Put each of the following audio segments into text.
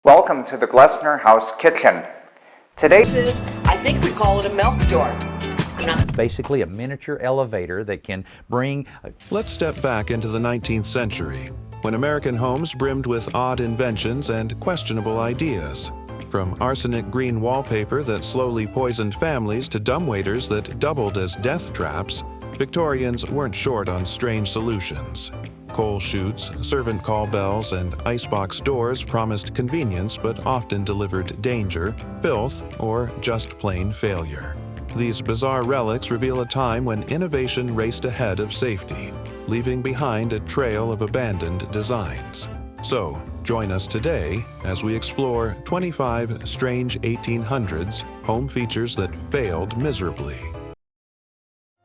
Welcome to the Glessner House Kitchen. Today, I think we call it a milk door. It's basically a miniature elevator that can bring... Let's step back into the 19th century, when American homes brimmed with odd inventions and questionable ideas. From arsenic green wallpaper that slowly poisoned families to dumbwaiters that doubled as death traps, Victorians weren't short on strange solutions. Coal chutes, servant call bells, and icebox doors promised convenience but often delivered danger, filth, or just plain failure. These bizarre relics reveal a time when innovation raced ahead of safety, leaving behind a trail of abandoned designs. So, join us today as we explore 25 strange 1800s home features that failed miserably.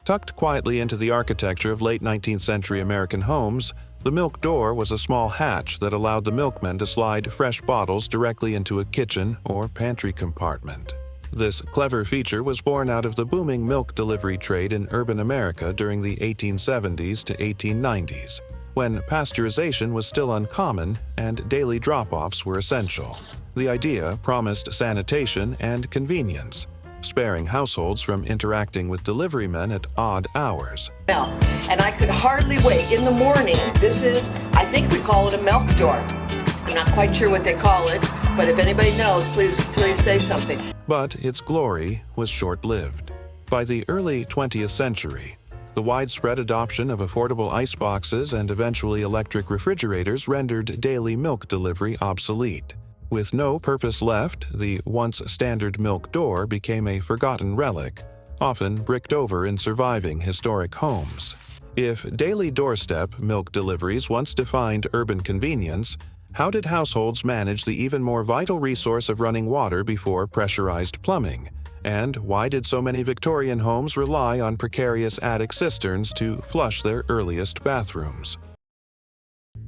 Tucked quietly into the architecture of late 19th century American homes, the milk door was a small hatch that allowed the milkmen to slide fresh bottles directly into a kitchen or pantry compartment. This clever feature was born out of the booming milk delivery trade in urban America during the 1870s to 1890s, when pasteurization was still uncommon and daily drop-offs were essential. The idea promised sanitation and convenience, sparing households from interacting with delivery men at odd hours. And I could hardly wait in the morning. I think we call it a milk door. I'm not quite sure what they call it, but if anybody knows, please say something. But its glory was short-lived. By the early 20th century, the widespread adoption of affordable iceboxes and eventually electric refrigerators rendered daily milk delivery obsolete. With no purpose left, the once standard milk door became a forgotten relic, often bricked over in surviving historic homes. If daily doorstep milk deliveries once defined urban convenience, how did households manage the even more vital resource of running water before pressurized plumbing? And why did so many Victorian homes rely on precarious attic cisterns to flush their earliest bathrooms?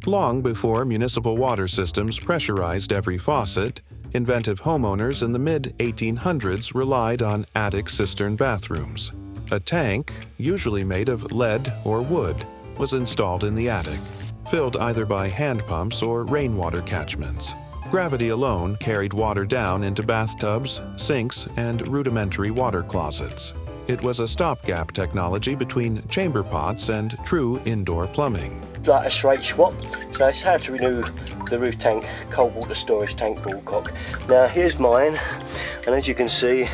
Long before municipal water systems pressurized every faucet, inventive homeowners in the mid-1800s relied on attic cistern bathrooms. A tank, usually made of lead or wood, was installed in the attic, filled either by hand pumps or rainwater catchments. Gravity alone carried water down into bathtubs, sinks, and rudimentary water closets. It was a stopgap technology between chamber pots and true indoor plumbing. Like a straight swap, so it's how to renew the roof tank, cold water storage tank ballcock. Now here's mine, and as you can see,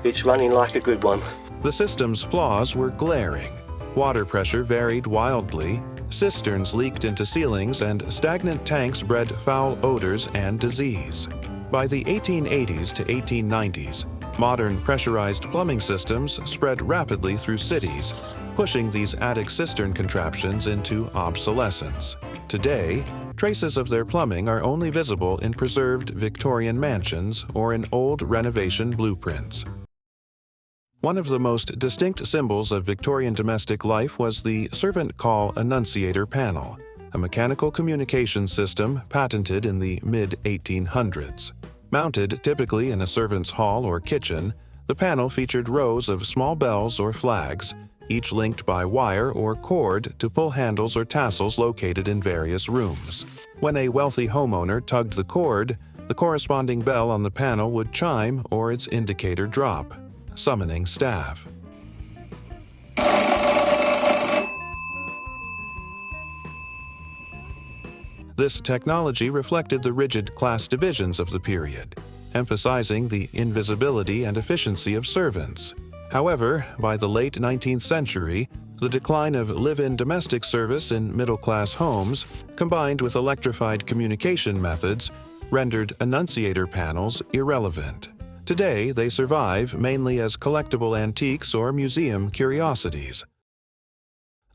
it's running like a good one. The system's flaws were glaring. Water pressure varied wildly, cisterns leaked into ceilings, and stagnant tanks bred foul odors and disease. By the 1880s to 1890s, modern pressurized plumbing systems spread rapidly through cities, pushing these attic cistern contraptions into obsolescence. Today, traces of their plumbing are only visible in preserved Victorian mansions or in old renovation blueprints. One of the most distinct symbols of Victorian domestic life was the servant call annunciator panel, a mechanical communication system patented in the mid-1800s. Mounted typically in a servant's hall or kitchen, the panel featured rows of small bells or flags, each linked by wire or cord to pull handles or tassels located in various rooms. When a wealthy homeowner tugged the cord, the corresponding bell on the panel would chime or its indicator drop, summoning staff. This technology reflected the rigid class divisions of the period, emphasizing the invisibility and efficiency of servants. However, by the late 19th century, the decline of live-in domestic service in middle-class homes, combined with electrified communication methods, rendered annunciator panels irrelevant. Today, they survive mainly as collectible antiques or museum curiosities.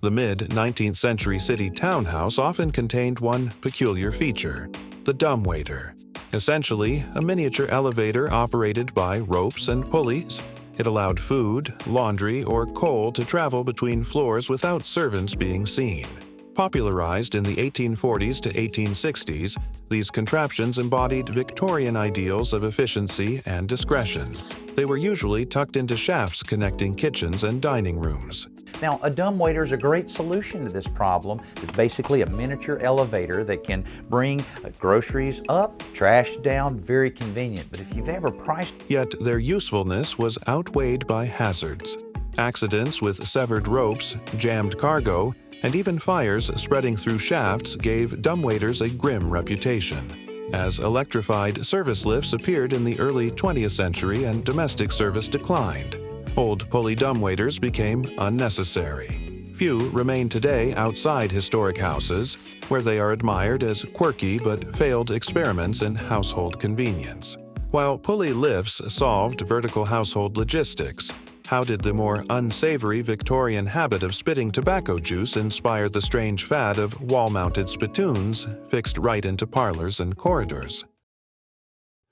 The mid-19th century city townhouse often contained one peculiar feature: the dumbwaiter. Essentially, a miniature elevator operated by ropes and pulleys. It allowed food, laundry, or coal to travel between floors without servants being seen. Popularized in the 1840s to 1860s, these contraptions embodied Victorian ideals of efficiency and discretion. They were usually tucked into shafts connecting kitchens and dining rooms. Now, a dumbwaiter is a great solution to this problem. It's basically a miniature elevator that can bring groceries up, trash down, very convenient. But if you've ever priced... Yet their usefulness was outweighed by hazards. Accidents with severed ropes, jammed cargo, and even fires spreading through shafts gave dumbwaiters a grim reputation. As electrified service lifts appeared in the early 20th century and domestic service declined, old pulley dumbwaiters became unnecessary. Few remain today outside historic houses, where they are admired as quirky but failed experiments in household convenience. While pulley lifts solved vertical household logistics, how did the more unsavory Victorian habit of spitting tobacco juice inspire the strange fad of wall-mounted spittoons fixed right into parlors and corridors?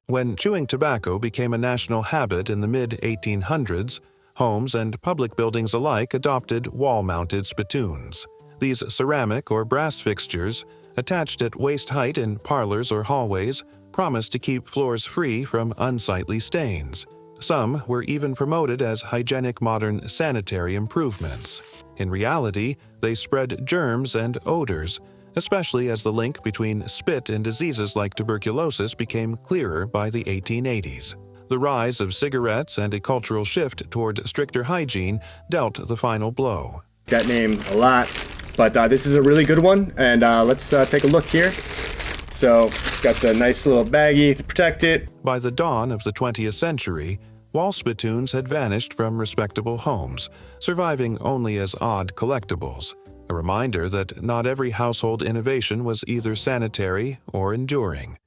When chewing tobacco became a national habit in the mid-1800s, homes and public buildings alike adopted wall-mounted spittoons. These ceramic or brass fixtures, attached at waist height in parlors or hallways, promised to keep floors free from unsightly stains. Some were even promoted as hygienic modern sanitary improvements. In reality, they spread germs and odors, especially as the link between spit and diseases like tuberculosis became clearer by the 1880s. The rise of cigarettes and a cultural shift toward stricter hygiene dealt the final blow. That name a lot, but this is a really good one, and let's take a look here. So, got the nice little baggie to protect it. By the dawn of the 20th century, wall spittoons had vanished from respectable homes, surviving only as odd collectibles, a reminder that not every household innovation was either sanitary or enduring.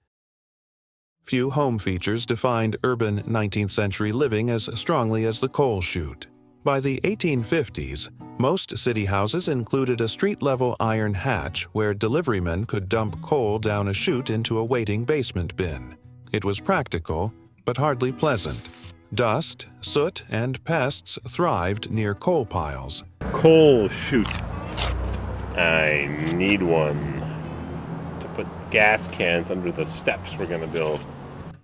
Few home features defined urban 19th century living as strongly as the coal chute. By the 1850s, most city houses included a street-level iron hatch where deliverymen could dump coal down a chute into a waiting basement bin. It was practical, but hardly pleasant. Dust, soot, and pests thrived near coal piles. Coal chute. I need one to put gas cans under the steps we're going to build.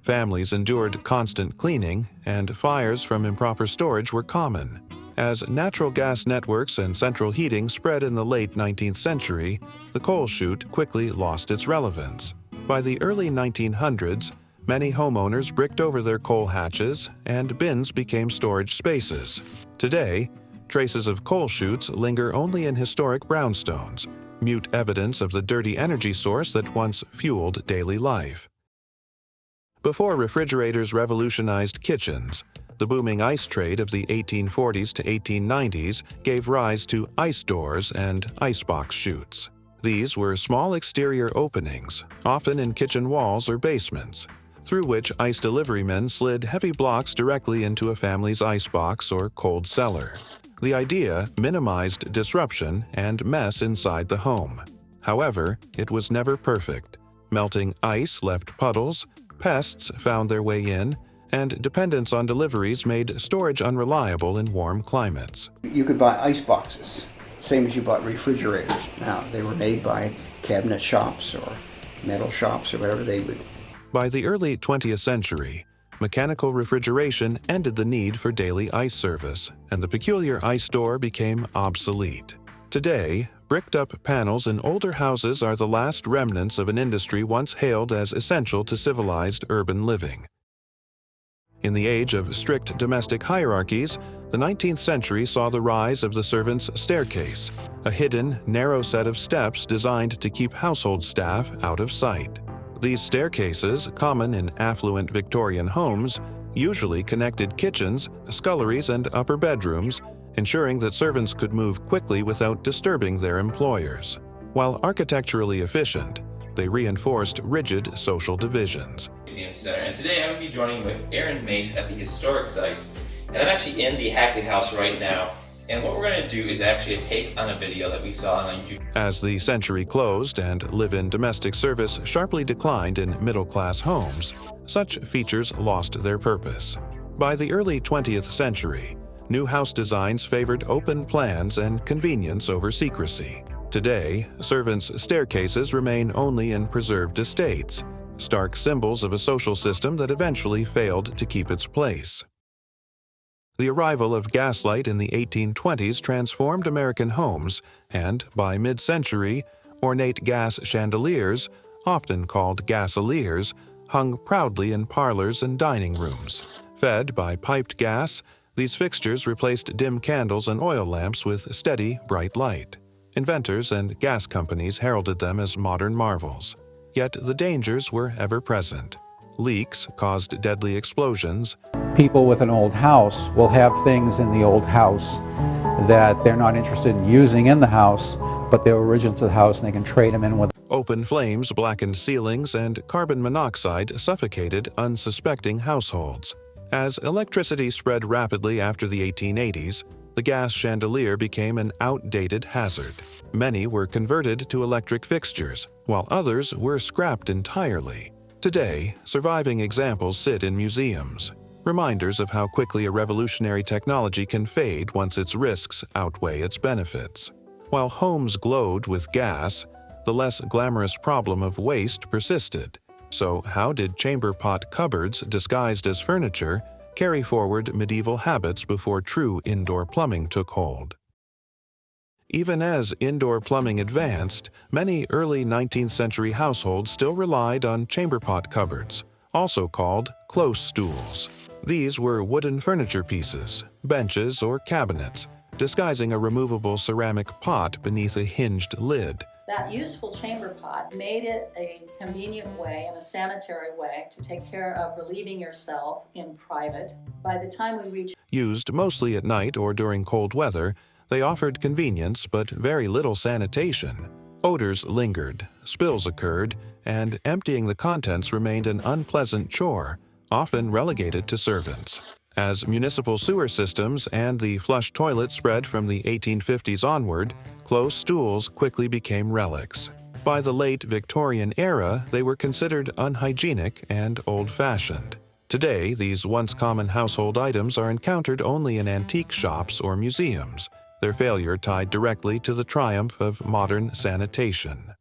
Families endured constant cleaning, and fires from improper storage were common. As natural gas networks and central heating spread in the late 19th century, the coal chute quickly lost its relevance. By the early 1900s, many homeowners bricked over their coal hatches, and bins became storage spaces. Today, traces of coal chutes linger only in historic brownstones, mute evidence of the dirty energy source that once fueled daily life. Before refrigerators revolutionized kitchens, the booming ice trade of the 1840s to 1890s gave rise to ice doors and icebox chutes. These were small exterior openings, often in kitchen walls or basements, through which ice deliverymen slid heavy blocks directly into a family's icebox or cold cellar. The idea minimized disruption and mess inside the home. However, it was never perfect. Melting ice left puddles, pests found their way in, and dependence on deliveries made storage unreliable in warm climates. You could buy ice boxes, same as you bought refrigerators. Now, they were made by cabinet shops or metal shops or whatever they would. By the early 20th century, mechanical refrigeration ended the need for daily ice service, and the peculiar ice door became obsolete. Today, bricked-up panels in older houses are the last remnants of an industry once hailed as essential to civilized urban living. In the age of strict domestic hierarchies, the 19th century saw the rise of the servant's staircase, a hidden, narrow set of steps designed to keep household staff out of sight. These staircases, common in affluent Victorian homes, usually connected kitchens, sculleries, and upper bedrooms, ensuring that servants could move quickly without disturbing their employers. While architecturally efficient, they reinforced rigid social divisions. Museum Center, and today I'm going to be joining with Aaron Mace at the historic sites, and I'm actually in the Hackley House right now, and what we're going to do is actually a take on a video that we saw on YouTube. As the century closed and live-in domestic service sharply declined in middle-class homes, such features lost their purpose. By the early 20th century, new house designs favored open plans and convenience over secrecy. Today, servants' staircases remain only in preserved estates, stark symbols of a social system that eventually failed to keep its place. The arrival of gaslight in the 1820s transformed American homes, and by mid-century, ornate gas chandeliers, often called gasoliers, hung proudly in parlors and dining rooms. Fed by piped gas, these fixtures replaced dim candles and oil lamps with steady, bright light. Inventors and gas companies heralded them as modern marvels. Yet the dangers were ever present. Leaks caused deadly explosions. People with an old house will have things in the old house that they're not interested in using in the house, but they're original to the house and they can trade them in with. Open flames blackened ceilings, and carbon monoxide suffocated unsuspecting households. As electricity spread rapidly after the 1880s, the gas chandelier became an outdated hazard. Many were converted to electric fixtures, while others were scrapped entirely. Today, surviving examples sit in museums, reminders of how quickly a revolutionary technology can fade once its risks outweigh its benefits. While homes glowed with gas, the less glamorous problem of waste persisted. So how did chamber pot cupboards disguised as furniture carry forward medieval habits before true indoor plumbing took hold? Even as indoor plumbing advanced, many early 19th century households still relied on chamber pot cupboards, also called close stools. These were wooden furniture pieces, benches, or cabinets, disguising a removable ceramic pot beneath a hinged lid. That useful chamber pot made it a convenient way and a sanitary way to take care of relieving yourself in private. By the time we reached Used mostly at night or during cold weather, they offered convenience but very little sanitation. Odors lingered, spills occurred, and emptying the contents remained an unpleasant chore, often relegated to servants. As municipal sewer systems and the flush toilet spread from the 1850s onward, close stools quickly became relics. By the late Victorian era, they were considered unhygienic and old-fashioned. Today, these once common household items are encountered only in antique shops or museums, their failure tied directly to the triumph of modern sanitation.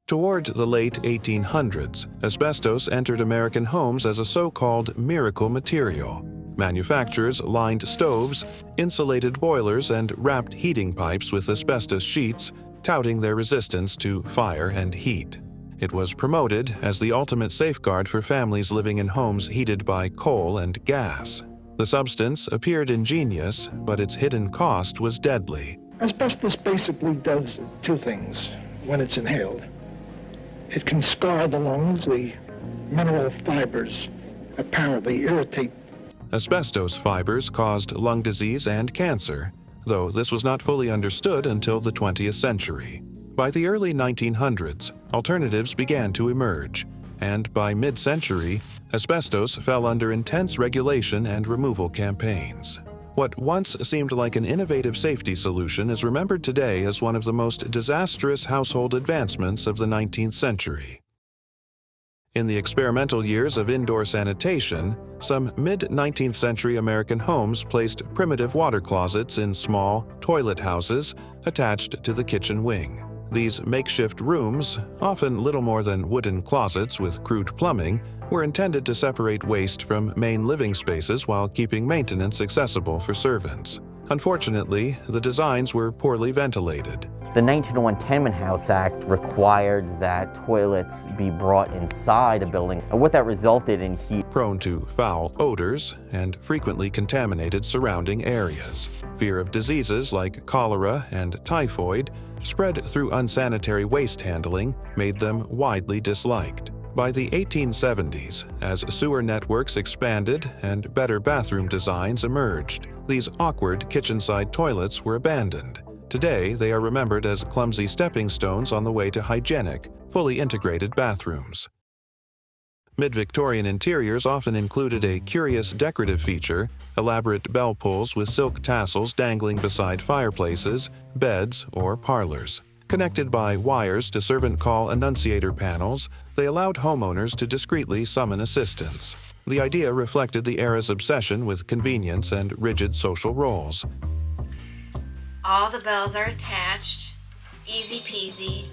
Toward the late 1800s, asbestos entered American homes as a so-called miracle material. Manufacturers lined stoves, insulated boilers, and wrapped heating pipes with asbestos sheets, touting their resistance to fire and heat. It was promoted as the ultimate safeguard for families living in homes heated by coal and gas. The substance appeared ingenious, but its hidden cost was deadly. Asbestos basically does two things when it's inhaled. It can scar the lungs. The mineral fibers apparently irritate. Asbestos fibers caused lung disease and cancer, though this was not fully understood until the 20th century. By the early 1900s, alternatives began to emerge, and by mid-century, asbestos fell under intense regulation and removal campaigns. What once seemed like an innovative safety solution is remembered today as one of the most disastrous household advancements of the 19th century. In the experimental years of indoor sanitation, some mid-19th century American homes placed primitive water closets in small toilet houses attached to the kitchen wing. These makeshift rooms, often little more than wooden closets with crude plumbing, were intended to separate waste from main living spaces while keeping maintenance accessible for servants. Unfortunately, the designs were poorly ventilated. The 1901 Tenement House Act required that toilets be brought inside a building. What that resulted in heat prone to foul odors and frequently contaminated surrounding areas. Fear of diseases like cholera and typhoid, spread through unsanitary waste handling, made them widely disliked. By the 1870s, as sewer networks expanded and better bathroom designs emerged, these awkward kitchen-side toilets were abandoned. Today, they are remembered as clumsy stepping stones on the way to hygienic, fully integrated bathrooms. Mid-Victorian interiors often included a curious decorative feature, elaborate bell pulls with silk tassels dangling beside fireplaces, beds, or parlors. Connected by wires to servant call annunciator panels, they allowed homeowners to discreetly summon assistance. The idea reflected the era's obsession with convenience and rigid social roles. All the bells are attached, easy peasy.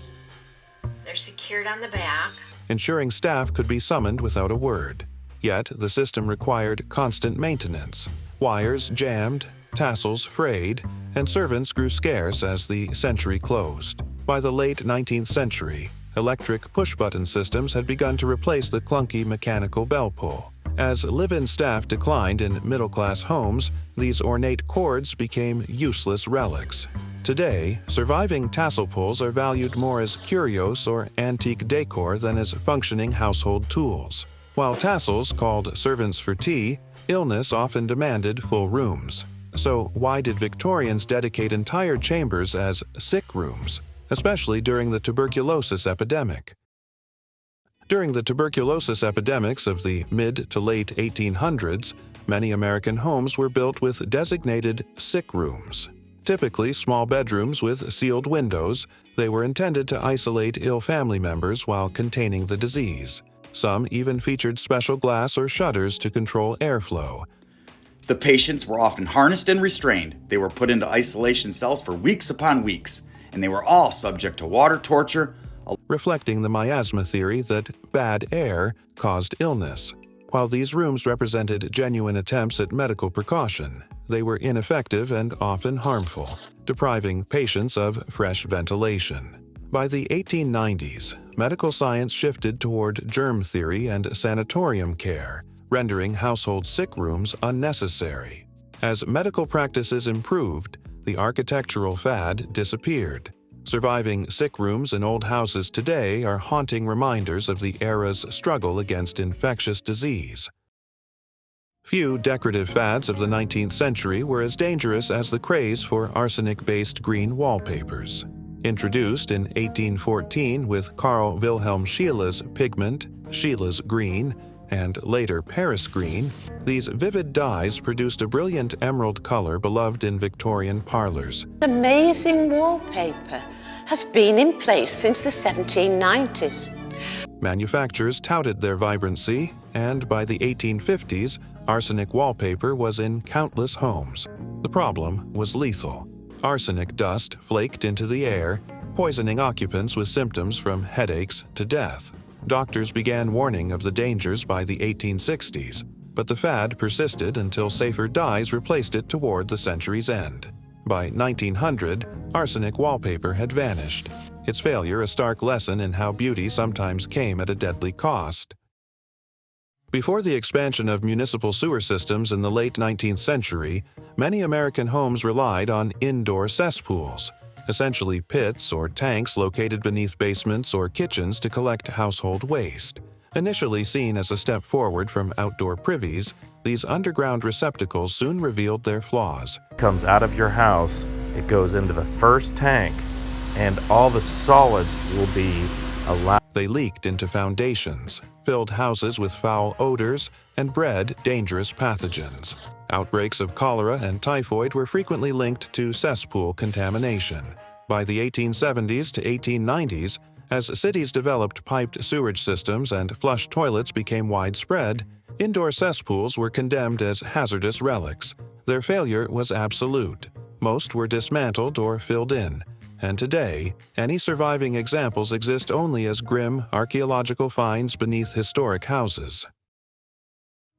They're secured on the back, ensuring staff could be summoned without a word. Yet, the system required constant maintenance. Wires jammed, tassels frayed, and servants grew scarce as the century closed. By the late 19th century, electric push-button systems had begun to replace the clunky mechanical bell pull. As live-in staff declined in middle-class homes, these ornate cords became useless relics. Today, surviving tassel pulls are valued more as curios or antique decor than as functioning household tools. While tassels called servants for tea, illness often demanded full rooms. So why did Victorians dedicate entire chambers as sick rooms, especially during the tuberculosis epidemic? During the tuberculosis epidemics of the mid to late 1800s, many American homes were built with designated sick rooms. Typically small bedrooms with sealed windows, they were intended to isolate ill family members while containing the disease. Some even featured special glass or shutters to control airflow. The patients were often harnessed and restrained. They were put into isolation cells for weeks upon weeks, and they were all subject to water torture, reflecting the miasma theory that bad air caused illness. While these rooms represented genuine attempts at medical precaution, they were ineffective and often harmful, depriving patients of fresh ventilation. By the 1890s, medical science shifted toward germ theory and sanatorium care, rendering household sick rooms unnecessary. As medical practices improved, the architectural fad disappeared. Surviving sick rooms in old houses today are haunting reminders of the era's struggle against infectious disease. Few decorative fads of the 19th century were as dangerous as the craze for arsenic-based green wallpapers. Introduced in 1814 with Carl Wilhelm Scheele's pigment, Scheele's green, and later Paris green, these vivid dyes produced a brilliant emerald color beloved in Victorian parlors. Amazing wallpaper has been in place since the 1790s. Manufacturers touted their vibrancy, and by the 1850s, arsenic wallpaper was in countless homes. The problem was lethal. Arsenic dust flaked into the air, poisoning occupants with symptoms from headaches to death. Doctors began warning of the dangers by the 1860s, but the fad persisted until safer dyes replaced it toward the century's end. By 1900, arsenic wallpaper had vanished, its failure a stark lesson in how beauty sometimes came at a deadly cost. Before the expansion of municipal sewer systems in the late 19th century, many American homes relied on indoor cesspools, essentially pits or tanks located beneath basements or kitchens to collect household waste. Initially seen as a step forward from outdoor privies, these underground receptacles soon revealed their flaws. Comes out of your house, it goes into the first tank, and all the solids will be allowed. They leaked into foundations, filled houses with foul odors, and bred dangerous pathogens. Outbreaks of cholera and typhoid were frequently linked to cesspool contamination. By the 1870s to 1890s, as cities developed piped sewage systems and flush toilets became widespread, indoor cesspools were condemned as hazardous relics. Their failure was absolute. Most were dismantled or filled in, and today, any surviving examples exist only as grim archaeological finds beneath historic houses.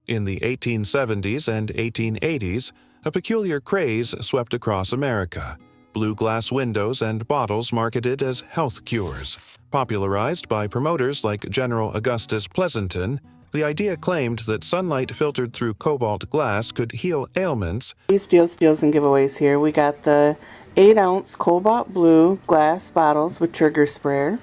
In the 1870s and 1880s, a peculiar craze swept across America. Blue glass windows and bottles marketed as health cures. Popularized by promoters like General Augustus Pleasanton, the idea claimed that sunlight filtered through cobalt glass could heal ailments. These deals and giveaways here. We got the 8-ounce cobalt blue glass bottles with trigger sprayer.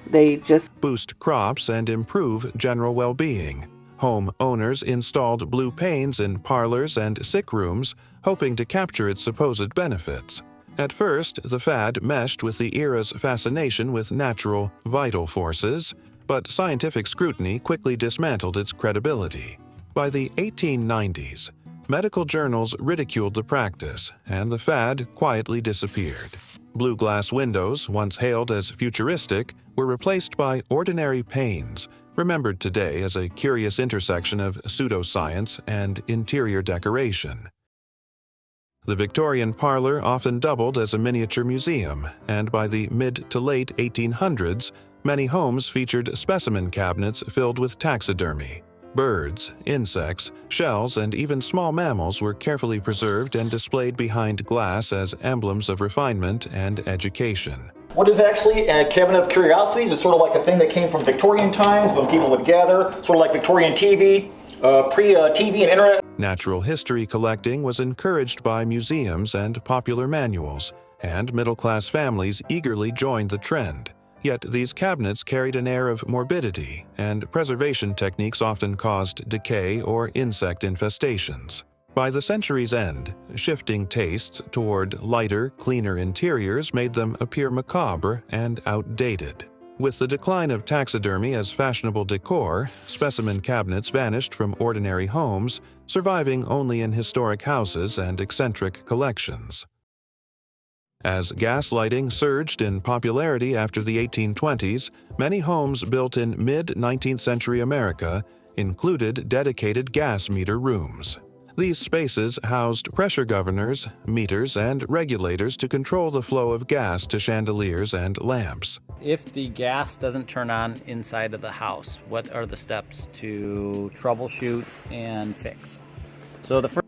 They just boost crops and improve general well-being. Home owners installed blue panes in parlors and sick rooms, hoping to capture its supposed benefits. At first, the fad meshed with the era's fascination with natural, vital forces, but scientific scrutiny quickly dismantled its credibility. By the 1890s, medical journals ridiculed the practice, and the fad quietly disappeared. Blue glass windows, once hailed as futuristic, were replaced by ordinary panes, remembered today as a curious intersection of pseudoscience and interior decoration. The Victorian parlor often doubled as a miniature museum, and by the mid to late 1800s, many homes featured specimen cabinets filled with taxidermy. Birds, insects, shells, and even small mammals were carefully preserved and displayed behind glass as emblems of refinement and education. What is actually a cabinet of curiosities? It's sort of like a thing that came from Victorian times when people would gather, sort of like Victorian TV, pre-TV and internet. Natural history collecting was encouraged by museums and popular manuals, and middle-class families eagerly joined the trend. Yet these cabinets carried an air of morbidity, and preservation techniques often caused decay or insect infestations. By the century's end, shifting tastes toward lighter, cleaner interiors made them appear macabre and outdated. With the decline of taxidermy as fashionable decor, specimen cabinets vanished from ordinary homes, surviving only in historic houses and eccentric collections. As gas lighting surged in popularity after the 1820s, many homes built in mid-19th century America included dedicated gas meter rooms. These spaces housed pressure governors, meters, and regulators to control the flow of gas to chandeliers and lamps. If the gas doesn't turn on inside of the house, what are the steps to troubleshoot and fix?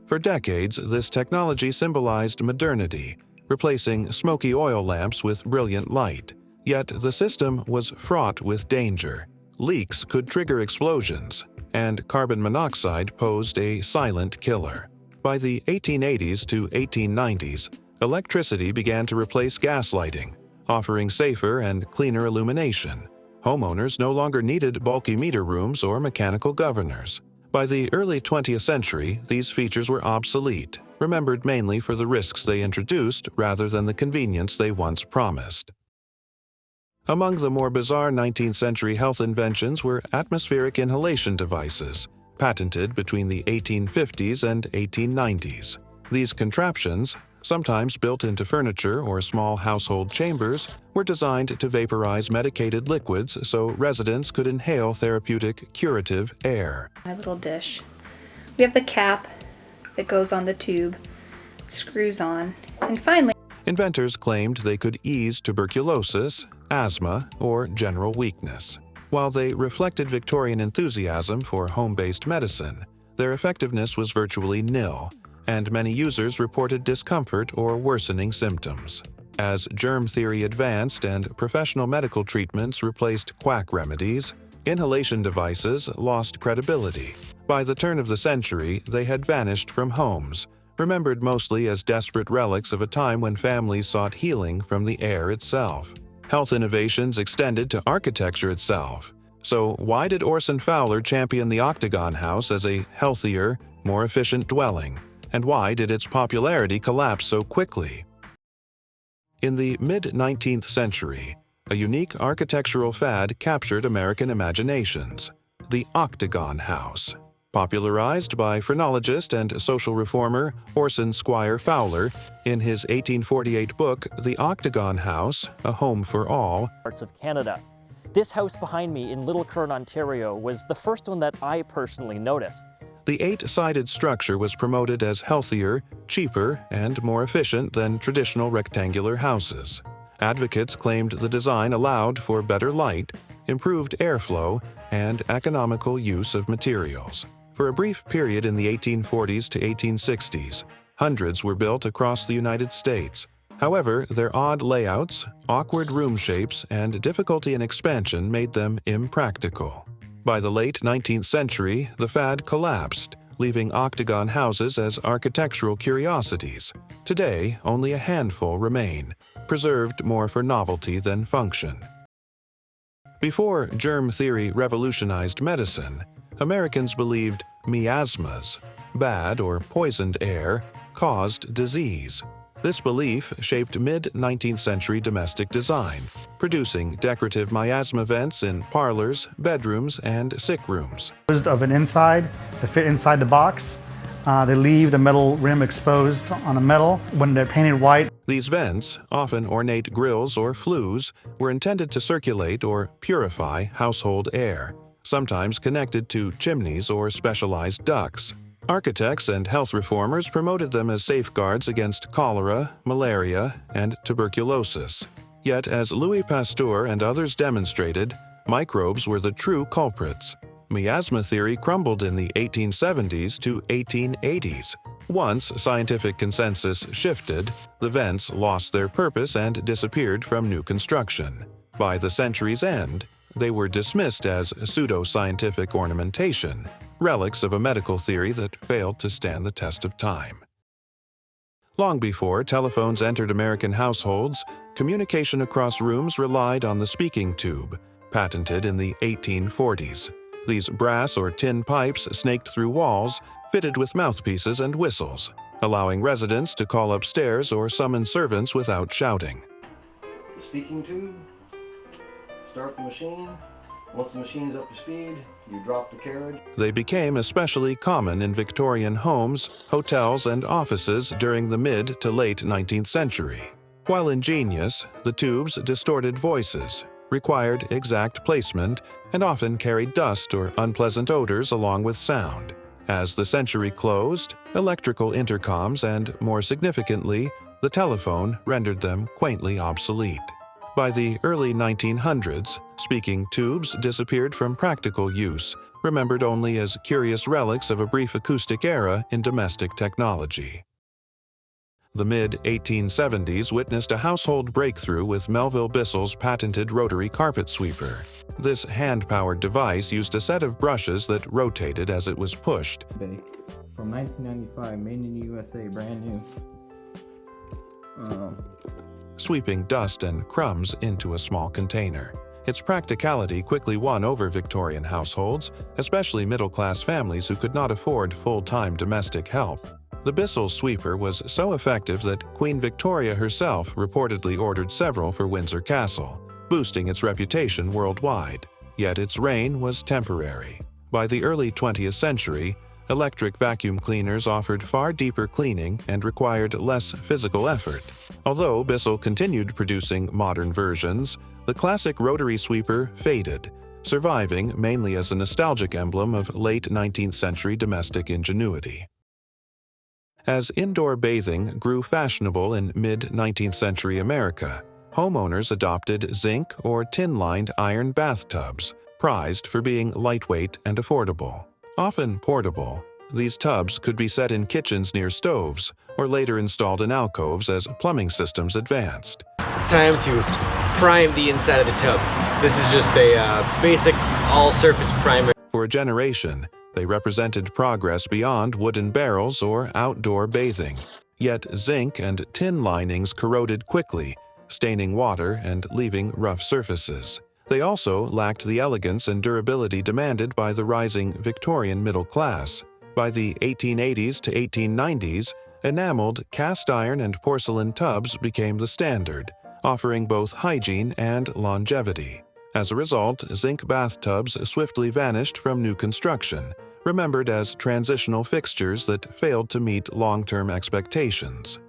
For decades, this technology symbolized modernity, replacing smoky oil lamps with brilliant light. Yet the system was fraught with danger. Leaks could trigger explosions, and carbon monoxide posed a silent killer. By the 1880s to 1890s, electricity began to replace gas lighting, offering safer and cleaner illumination. Homeowners no longer needed bulky meter rooms or mechanical governors. By the early 20th century, these features were obsolete, remembered mainly for the risks they introduced rather than the convenience they once promised. Among the more bizarre 19th century health inventions were atmospheric inhalation devices, patented between the 1850s and 1890s. These contraptions, sometimes built into furniture or small household chambers, were designed to vaporize medicated liquids so residents could inhale therapeutic, curative air. My little dish. We have the cap that goes on the tube, screws on, and finally, Inventors claimed they could ease tuberculosis, asthma, or general weakness. While they reflected Victorian enthusiasm for home-based medicine, their effectiveness was virtually nil, and many users reported discomfort or worsening symptoms. As germ theory advanced and professional medical treatments replaced quack remedies, inhalation devices lost credibility. By the turn of the century, they had vanished from homes, remembered mostly as desperate relics of a time when families sought healing from the air itself. Health innovations extended to architecture itself. So why did Orson Fowler champion the Octagon House as a healthier, more efficient dwelling? And why did its popularity collapse so quickly? In the mid-19th century, a unique architectural fad captured American imaginations: the Octagon House. Popularized by phrenologist and social reformer Orson Squire Fowler in his 1848 book, The Octagon House, A Home for All. Parts of Canada. This house behind me in Little Kern, Ontario was the first one that I personally noticed. The 8-sided structure was promoted as healthier, cheaper, and more efficient than traditional rectangular houses. Advocates claimed the design allowed for better light, improved airflow, and economical use of materials. For a brief period in the 1840s to 1860s, hundreds were built across the United States. However, their odd layouts, awkward room shapes, and difficulty in expansion made them impractical. By the late 19th century, the fad collapsed, leaving octagon houses as architectural curiosities. Today, only a handful remain, preserved more for novelty than function. Before germ theory revolutionized medicine, Americans believed miasmas, bad or poisoned air, caused disease. This belief shaped mid-19th century domestic design, producing decorative miasma vents in parlors, bedrooms, and sick rooms. Of an inside, they fit inside the box. They leave the metal rim exposed on the metal when they're painted white. These vents, often ornate grills or flues, were intended to circulate or purify household air, sometimes connected to chimneys or specialized ducts. Architects and health reformers promoted them as safeguards against cholera, malaria, and tuberculosis. Yet, as Louis Pasteur and others demonstrated, microbes were the true culprits. Miasma theory crumbled in the 1870s to 1880s. Once scientific consensus shifted, the vents lost their purpose and disappeared from new construction. By the century's end, they were dismissed as pseudo-scientific ornamentation, relics of a medical theory that failed to stand the test of time. Long before telephones entered American households, communication across rooms relied on the speaking tube, patented in the 1840s. These brass or tin pipes snaked through walls, fitted with mouthpieces and whistles, allowing residents to call upstairs or summon servants without shouting. The speaking tube, start the machine. Once the machine's up to speed, you drop the carriage. They became especially common in Victorian homes, hotels, and offices during the mid to late 19th century. While ingenious, the tubes distorted voices, required exact placement, and often carried dust or unpleasant odors along with sound. As the century closed, electrical intercoms and, more significantly, the telephone rendered them quaintly obsolete. By the early 1900s, speaking tubes disappeared from practical use, remembered only as curious relics of a brief acoustic era in domestic technology. The mid-1870s witnessed a household breakthrough with Melville Bissell's patented rotary carpet sweeper. This hand-powered device used a set of brushes that rotated as it was pushed. From 1995, made in the USA, brand new. Sweeping dust and crumbs into a small container. Its practicality quickly won over Victorian households, especially middle-class families who could not afford full-time domestic help. The Bissell sweeper was so effective that Queen Victoria herself reportedly ordered several for Windsor Castle, boosting its reputation worldwide. Yet its reign was temporary. By the early 20th century, electric vacuum cleaners offered far deeper cleaning and required less physical effort. Although Bissell continued producing modern versions, the classic rotary sweeper faded, surviving mainly as a nostalgic emblem of late 19th century domestic ingenuity. As indoor bathing grew fashionable in mid-19th century America, homeowners adopted zinc or tin-lined iron bathtubs, prized for being lightweight and affordable. Often portable, these tubs could be set in kitchens near stoves or later installed in alcoves as plumbing systems advanced. It's time to prime the inside of the tub. This is just a basic all-surface primer. For a generation, they represented progress beyond wooden barrels or outdoor bathing. Yet zinc and tin linings corroded quickly, staining water and leaving rough surfaces. They also lacked the elegance and durability demanded by the rising Victorian middle class. By the 1880s to 1890s, enameled cast iron and porcelain tubs became the standard, offering both hygiene and longevity. As a result, zinc bathtubs swiftly vanished from new construction, remembered as transitional fixtures that failed to meet long-term expectations.